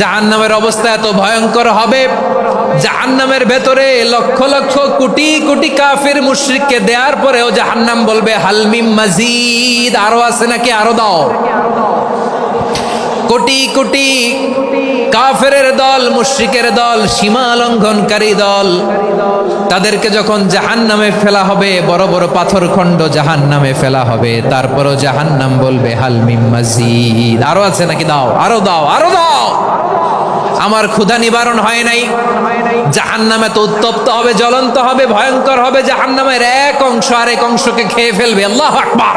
জাহান্নামের অবস্থা এত ভয়ঙ্কর হবে, জাহান্নামের ভেতরে লক্ষ লক্ষ কোটি কোটি কাফির মুশরিককে দেওয়ার পরেও জাহান্নাম বলবে হালমিম মাজিদ, আরো আছে নাকি, আরো দাও। কোটি কোটি কাফেরের দল, মুশরিকের দল, সীমা লঙ্ঘনকারী দল, তাদেরকে যখন জাহান্নামে ফেলা হবে, বড় বড় পাথরখণ্ড জাহান্নামে ফেলা হবে, তারপরও জাহান্নাম বলবে হালমিম মাজিদ, আরো আছে নাকি, দাও, আরো দাও, আরো দাও। আমার ক্ষুধা নিবারণ হয় নাই। জাহান্নামে তো উত্তপ্ত হবে, জ্বলন্ত হবে, ভয়ঙ্কর হবে। জাহান্নামের এক অংশ আরেক অংশকে খেয়ে ফেলবে। আল্লাহু আকবার।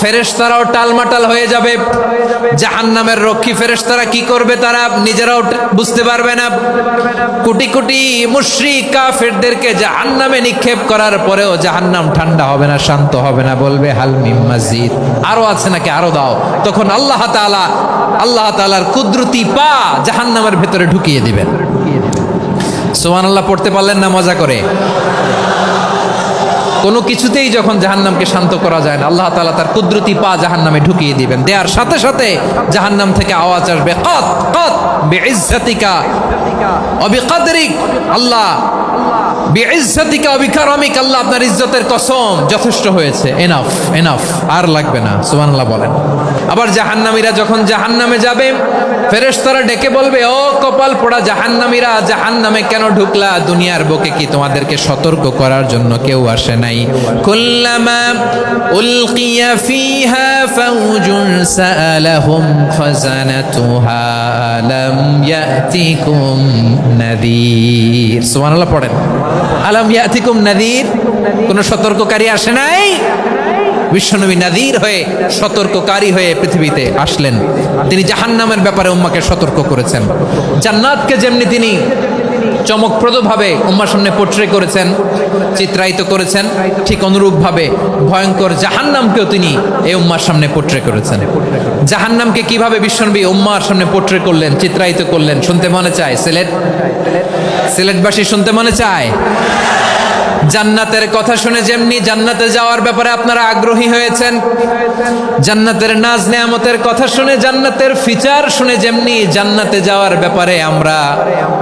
ফেরেশতারাও টালমাটাল হয়ে যাবে। জাহান্নামের রক্ষী ফেরেশতারা কি করবে তারা নিজেরাও বুঝতে পারবে না। কোটি কোটি মুশরিক কাফেরদেরকে জাহান্নামে নিক্ষেপ করার পরেও জাহান্নাম ঠান্ডা হবে না, শান্ত হবে না, বলবে হাল মিম মাজিদ, আরো আছে নাকি, আরো দাও। তখন আল্লাহ তাআলার কুদরতি পা জাহান্নামের ভেতরে ঢুকিয়ে দিবেন। সুবহানাল্লাহ পড়তে পারলেন না মজা করে? কোনো কিছুতেই যখন জাহান্নামকে শান্ত করা যায় না, আল্লাহ তাআলা তার কুদরতি পা জাহান্নামে ঢুকিয়ে দিবেন। দেওয়ার সাথে সাথে জাহান্নাম থেকে আওয়াজ আসবে, কত কত বিইজ্জাতিকা ওয়া বিকদরিক, আল্লাহ বিইজ্জাতিকা ওয়া বিকারামিক, আল্লাহ আপনার ইজ্জতের কসম, যথেষ্ট হয়েছে, এনাফ এনাফ, আর লাগবে না। সুবহানাল্লাহ বলেন। আবার জাহান্নামীরা যখন জাহান্নামে যাবে, ফেরেশতারা ডেকে বলবে, ও কপাল পোড়া জাহান্নামীরা, জাহান্নামে কেন ঢুকলা? দুনিয়ার বুকে কি তোমাদেরকে সতর্ক করার জন্য কেউ আসে নাই? কুল্লামা উলকিয়া ফিহা ফাউজুন সাআলাহুম খাজানাতুহা আলাম ইয়াতিকুম নাযীর। সুবহানাল্লাহ পড়েন। আলাম ইয়াতিকুম নাযীর, কোন সতর্ককারী আসে নাই? বিশ্বনবী নাযীর হয়ে, সতর্ককারী হয়ে পৃথিবীতে আসলেন। তিনি জাহান্নামের ব্যাপারে উম্মাকে সতর্ক করেছেন। জান্নাতকে যেমনি তিনি চমকপ্রদভাবে উম্মার সামনে পোট্রে করেছেন, চিত্রায়িত করেছেন, ঠিক অনুরূপভাবে ভয়ঙ্কর জাহান্নামকেও তিনি এই উম্মার সামনে পোট্রে করেছেন। জাহান্নামকে কিভাবে বিশ্বনবী উম্মার সামনে পোট্রে করলেন, চিত্রায়িত করলেন, শুনতে মনে চায়? সিলেটবাসী শুনতে মনে চায়? জান্নাতের কথা শুনে যেমনি জান্নাতে যাওয়ার ব্যাপারে আপনারা আগ্রহী হয়েছেন, জান্নাতের নাজ নেয়ামতের কথা শুনে, জান্নাতের ফিচার শুনে যেমনি জান্নাতে যাওয়ার ব্যাপারে আমরা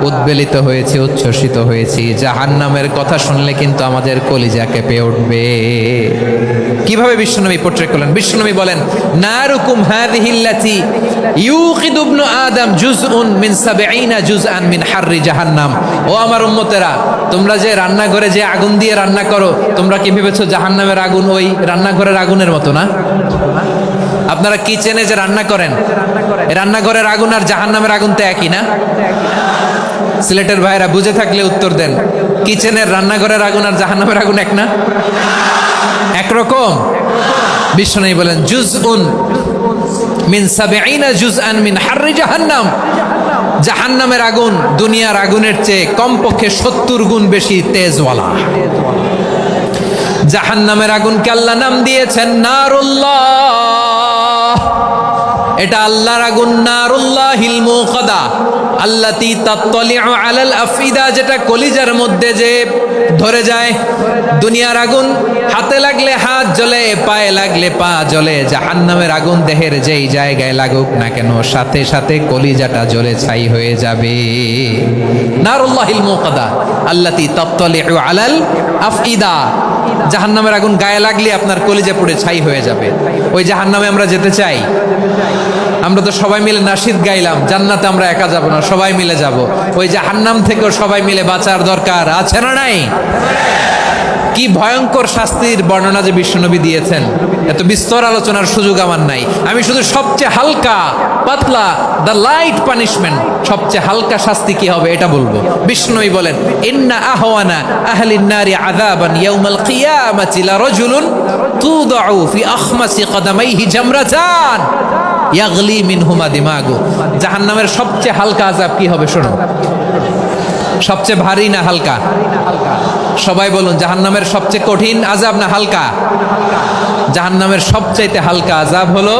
উদ্বেলিত হয়েছি, উচ্ছ্বসিত হয়েছি, জাহান্নামের কথা শুনলে কিন্তু আমাদের কলিজা কেঁপে উঠবে। কিভাবে বিশ্বনবী পোট্রেট করলেন? বিশ্বনবী বলেন, নারুকুম হাযিহিল্লাতী ইউকিদু ইবনু আদম জুজউন মিন ৭০ জুজআন মিন হাররি জাহান্নাম। ও আমার উম্মতেরা, তোমরা যে রান্নাঘরে যে আগুন দিয়ে রান্না করো, তোমরা কি ভেবেছো জাহান্নামের আগুন ওই রান্নাঘরের আগুনের মতো না? আপনারা কিচেনে যে রান্না করেন, রান্নাঘরের আগুন আর জাহান্নামের আগুন তো একই না? সিলেটের ভাইরা বুঝে থাকলে উত্তর দেন। কিচেনের রান্নাঘরের আগুন আর জাহান্নামের আগুন এক না? একরকম? বিশ্বনবী বলেন, জুজউন মিন ৭০ জুজআন মিন হাররি জাহান্নাম। জাহান্নামের আগুন দুনিয়ার আগুনের চেয়ে কমপক্ষে ৭০ গুণ বেশি তেজওয়ালা। জাহান্নামের আগুনকে আল্লাহ নাম দিয়েছেন নারুল্লাহ। এটা আল্লাহর আগুন, নারুল্লাহিল মুকাদা আল্লাতী তাত্তালিউ আলাল আফইদা, যেটা কলিজার মধ্যে যে ধরে যায়। দুনিয়ার আগুন হাতে লাগলে হাত জ্বলে, পায়ে লাগলে পা জ্বলে। জাহান্নামের আগুন দেহের যেই জায়গায় লাগুক না কেন, সাথে সাথে কলিজাটা জ্বলে ছাই হয়ে যাবে। নারুল্লাহিল মুকাদা আল্লাতী তাত্তালিউ আলাল আফইদা। জাহান্নামের আগুন গায়ে লাগলে আপনার কলিজা পুড়ে ছাই হয়ে যাবে। ওই জাহান্নামে আমরা যেতে চাই? আমরা তো সবাই মিলে নাশিদ গাইলাম, জান্নাতে আমরা একা যাব না, সবাই মিলে যাব। ওই জাহান্নাম থেকেও সবাই মিলে বাঁচার দরকার আছে না নাই? কি ভয়ঙ্কর শাস্তির বর্ণনা যে বিশ্বনবী দিয়েছেন, এত বিস্তর আলোচনার সুযোগ আমার নাই। আমি শুধু সবচেয়ে হালকা পাতলা, দ্য লাইট পানিশমেন্ট, সবচেয়ে হালকা শাস্তি কি হবে এটা বলবো। বিশ্বনবী বলেন, ইন্না আহওয়ানা আহলিন নারি আযাবান ইয়াউমাল কিয়ামাতি লারাজুলুন তুদাউ ফি আখমাসি কদামাইহি জামরাতান ইয়াগলি মিনহুমা দিমাগু। জাহান্নামের সবচেয়ে হালকা আযাব কি হবে শোনো। সবচেয়ে ভারী না হালকা? সবাই বলুন, জাহান্নামের সবচেয়ে কঠিন আযাব না হালকা? জাহান্নামের সবচাইতে হালকা আযাব হলো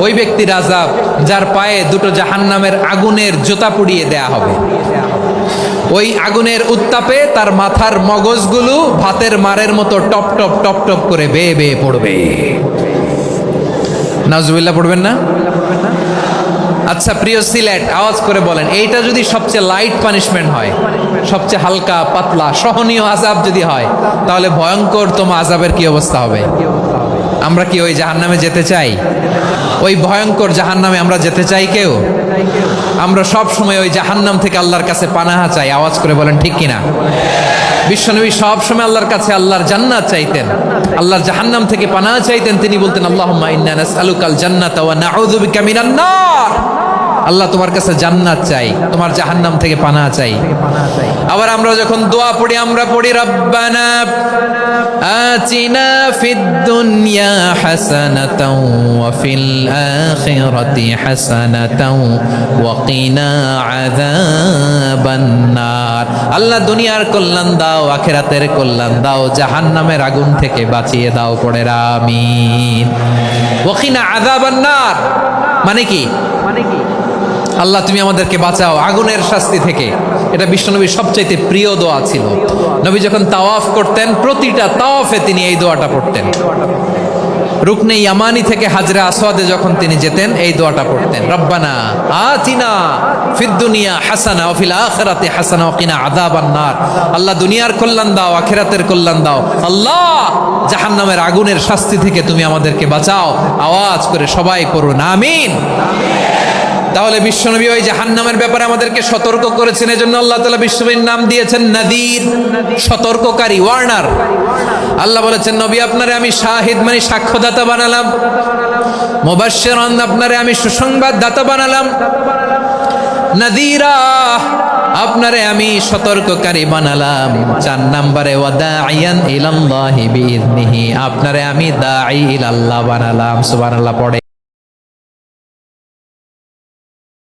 ওই ব্যক্তির আযাব যার পায়ে দুটো জাহান্নামের আগুনের জুতা পুড়িয়ে দেয়া হবে। ওই আগুনের উত্তাপে তার মাথার মগজগুলো ভাতের মারের মতো টপ টপ টপ টপ করে বেয়ে বেয়ে পড়বে। নাউজুবিল্লাহ পড়বেন না? আচ্ছা প্রিয় সিলেট, আওয়াজ করে বলেন, এইটা যদি সবচেয়ে লাইট পানিশমেন্ট হয়, সবচেয়ে হালকা পাতলা সহনীয় আযাব যদি হয়, তাহলে ভয়ঙ্করতম আযাবের কি অবস্থা হবে? আমরা কি ওই জাহান্নামে যেতে চাই? ওই ভয়ঙ্কর জাহান্নামে আমরা যেতে চাই কেউ? আমরা সব সময় ওই জাহান্নাম থেকে আল্লাহর কাছে পানাহা চাই। আওয়াজ করে বলেন ঠিক কিনা? বিশ্বনবী সব সময় আল্লাহর কাছে আল্লাহর জান্নাত চাইতেন, আল্লাহর জাহান্নাম থেকে পানাহা চাইতেন। তিনি বলতেন, আল্লাহুম্মা ইন্না নাসআলুকাল জান্নাতা ওয়া নাউযু বিকা মিনান নার। আল্লাহ তোমার কাছে জান্নাত চাই, তোমার জাহান্নাম থেকে পানাহা চাই। আবার আমরা যখন দোয়া পড়ি, আমরা পড়ি রব্বানা আতিনা ফিদ দুনিয়া হাসানাতাও ওয়া ফিল আখিরাতি হাসানাতাও ওয়া কিনা আযাবান নার। আল্লাহ দুনিয়ার কল্যাণ দাও, আখিরাতের কল্যাণ দাও, জাহান্নামের আগুন থেকে বাঁচিয়ে দাও। পড়ে আমিন। ওয়া কিনা আযাবান নার মানে কি? আল্লাহ তুমি আমাদেরকে বাঁচাও আগুনের শাস্তি থেকে। এটা বিশ্বনবীর সবচাইতে প্রিয় দোয়া ছিল। নবী যখন তাওয়াফ করতেন, প্রতিটা তাওয়াফে তিনি এই দোয়াটা পড়তেন। রুকনে ইয়ামানি থেকে হাজরে আসওয়াদে যখন তিনি যেতেন, এই দোয়াটা পড়তেন, রব্বানা আতিনা ফিদ দুনিয়া হাসানা ওয়া ফিল আখিরাতি হাসানা ওয়া কিনা আযাবান নার। আল্লাহ দুনিয়ার কল্যাণ দাও, আখিরাতের কল্যাণ দাও। আল্লাহ জাহান্নামের আগুনের শাস্তি থেকে তুমি আমাদেরকে বাঁচাও। আওয়াজ করে সবাই পড়ুন আমিন। তাহলে বিশ্বনবী ওই জাহান্নামের ব্যাপারে আমাদেরকে সতর্ক করেছেন। এজন্য আল্লাহ তাআলা বিশ্বনবীর নাম দিয়েছেন নাদির, সতর্ককারী, ওয়ার্নার। আল্লাহ বলেছেন, নবী আপনারে আমি শাহিদ মানে সাক্ষ্যদাতা বানালাম, মুবাশশিরান আপনারে আমি সুসংবাদদাতা বানালাম, নাদিরা আপনারে আমি সতর্ককারী বানালাম। 4 নম্বরে ওয়াদাইয়ান ইলাল্লাহি বিইذনিহি আপনারে আমি দাঈ ইলাল্লাহ বানালাম। সুবহানাল্লাহ পড়ে।